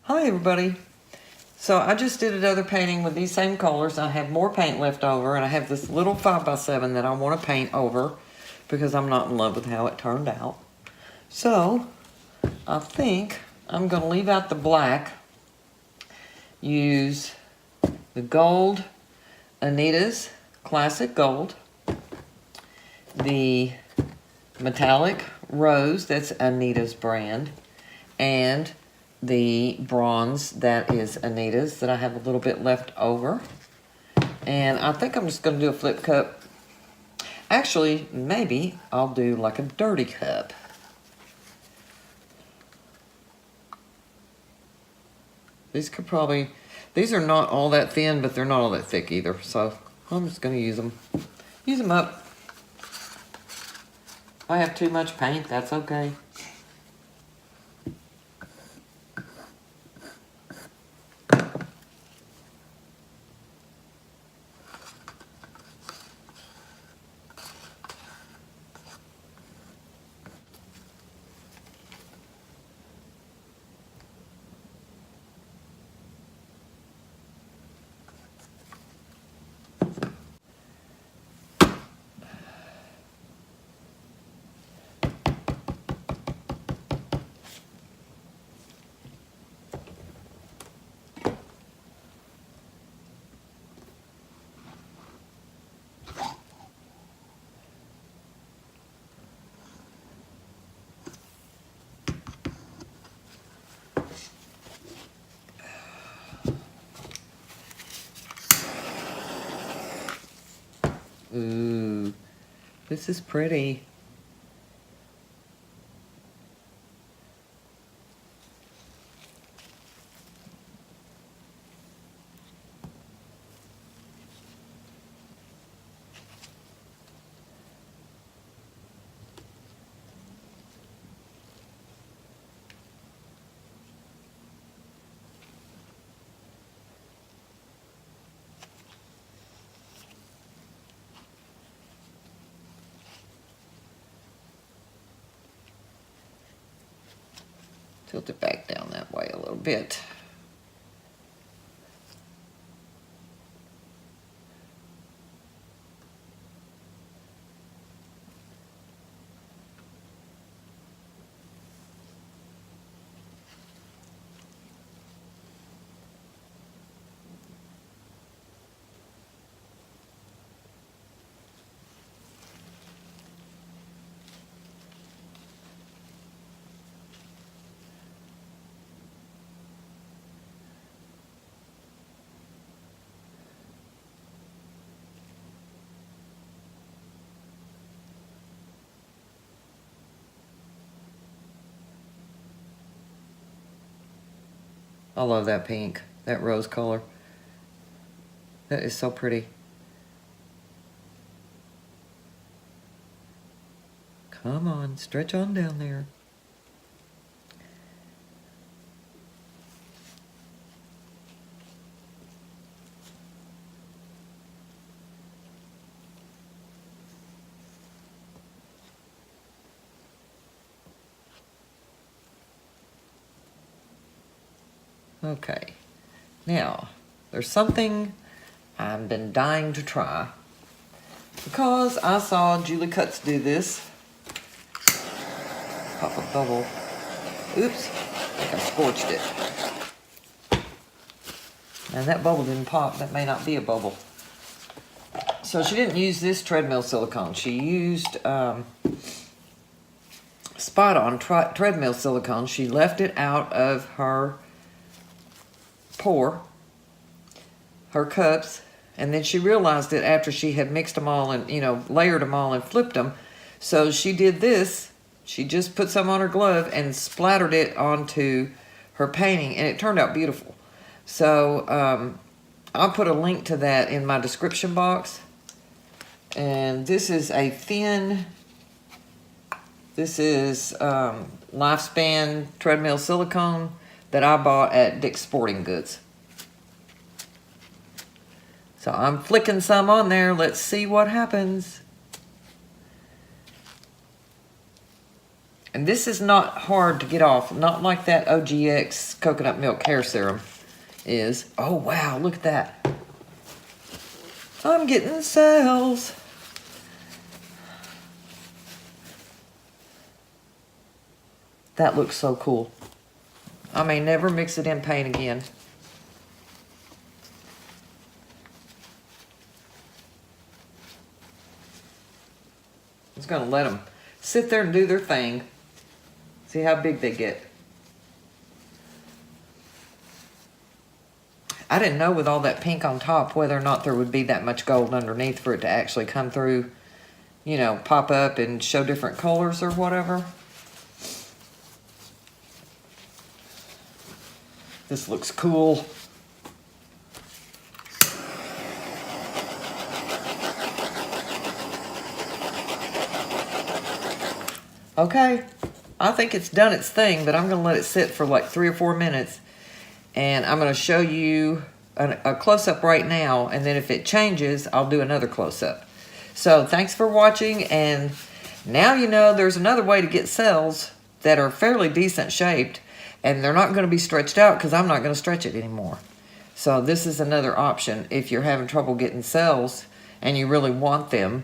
Hi everybody. So I just did another painting with these same colors. I have more paint left over, and I have this little 5x7 that I want to paint over because I'm not in love with how it turned out. So I think I'm going to leave out the black, use the gold, Anita's Classic Gold, the metallic rose, that's Anita's brand, and the bronze, that is Anita's, that I have a little bit left over. And I think I'm just going to do a flip cup. Actually, maybe I'll do like a dirty cup. These are not all that thin, but they're not all that thick either. So I'm just going to use them. Use them up. If I have too much paint, that's okay. Ooh, this is pretty. Tilt it back down that way a little bit. I love that pink, that rose color. That is so pretty. Come on, stretch on down there. Okay, now there's something I've been dying to try because I saw Julie Cutts do this. Pop a bubble. Oops, I think I scorched it. And that bubble didn't pop. That may not be a bubble. So she didn't use this Treadmill Silicone. She used Spot On Treadmill Silicone. She left it out of her pour, her cups, and then she realized it after she had mixed them all and, layered them all and flipped them. So she did this. She just put some on her glove and splattered it onto her painting, and it turned out beautiful. So I'll put a link to that in my description box. And this is a thin, Lifespan Treadmill Silicone that I bought at Dick's Sporting Goods. So I'm flicking some on there. Let's see what happens. And this is not hard to get off. Not like that OGX coconut milk hair serum is. Oh, wow. Look at that. I'm getting cells. That looks so cool. I may never mix it in paint again. I'm just going to let them sit there and do their thing. See how big they get. I didn't know with all that pink on top whether or not there would be that much gold underneath for it to actually come through, you know, pop up and show different colors or whatever. This looks cool. Okay, I think it's done its thing, but I'm going to let it sit for like 3 or 4 minutes. And I'm going to show you a close-up right now. And then if it changes, I'll do another close-up. So thanks for watching. And now you know there's another way to get cells that are fairly decent shaped. And they're not going to be stretched out because I'm not going to stretch it anymore. So this is another option if you're having trouble getting cells and you really want them.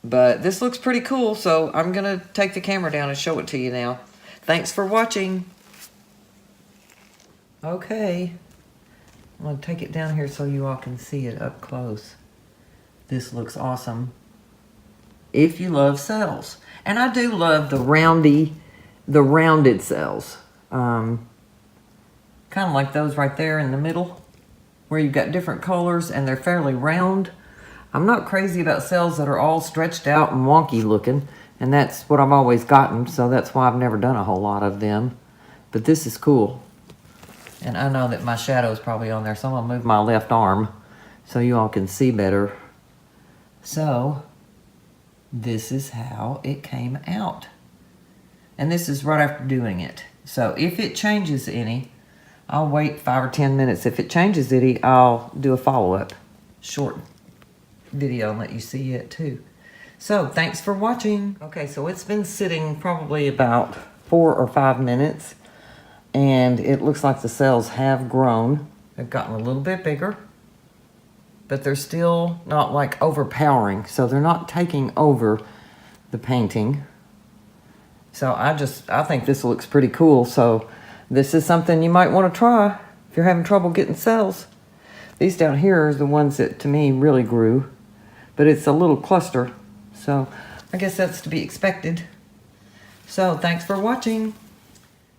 But this looks pretty cool, so I'm going to take the camera down and show it to you now. Thanks for watching. Okay. I'm going to take it down here so you all can see it up close. This looks awesome. If you love cells. And I do love the rounded cells. Kind of like those right there in the middle, where you've got different colors and they're fairly round. I'm not crazy about cells that are all stretched out and wonky looking, and that's what I've always gotten, so that's why I've never done a whole lot of them. But this is cool. And I know that my shadow is probably on there, so I'm going to move my left arm so you all can see better. So, this is how it came out. And this is right after doing it. So, if it changes any, I'll wait 5 or 10 minutes. If it changes any, I'll do a follow-up short video and let you see it too. So, thanks for watching. Okay, so it's been sitting probably about 4 or 5 minutes. And it looks like the cells have grown. They've gotten a little bit bigger. But they're still not like overpowering. So they're not taking over the painting. So I think this looks pretty cool. So this is something you might want to try if you're having trouble getting cells. These down here are the ones that to me really grew. But it's a little cluster. So I guess that's to be expected. So thanks for watching.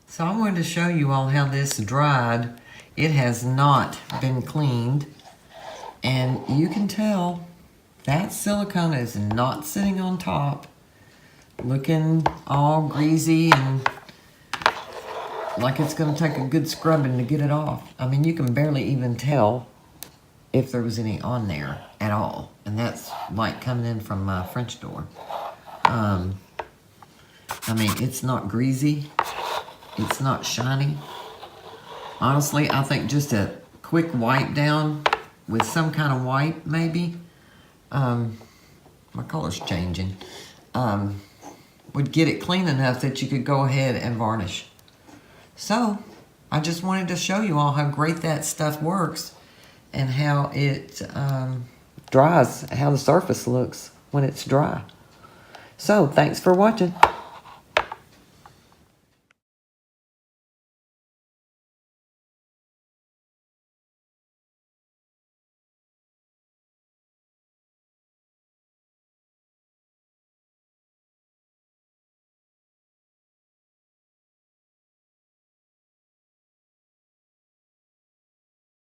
So I wanted to show you all how this dried. It has not been cleaned. And you can tell that silicone is not sitting on top, looking all greasy and like it's going to take a good scrubbing to get it off. I mean, you can barely even tell if there was any on there at all. And that's like coming in from my French door. I mean, it's not greasy. It's not shiny. Honestly, I think just a quick wipe down with some kind of wipe, maybe. My color's changing. Would get it clean enough that you could go ahead and varnish. So, I just wanted to show you all how great that stuff works and how it dries, how the surface looks when it's dry. So, thanks for watching.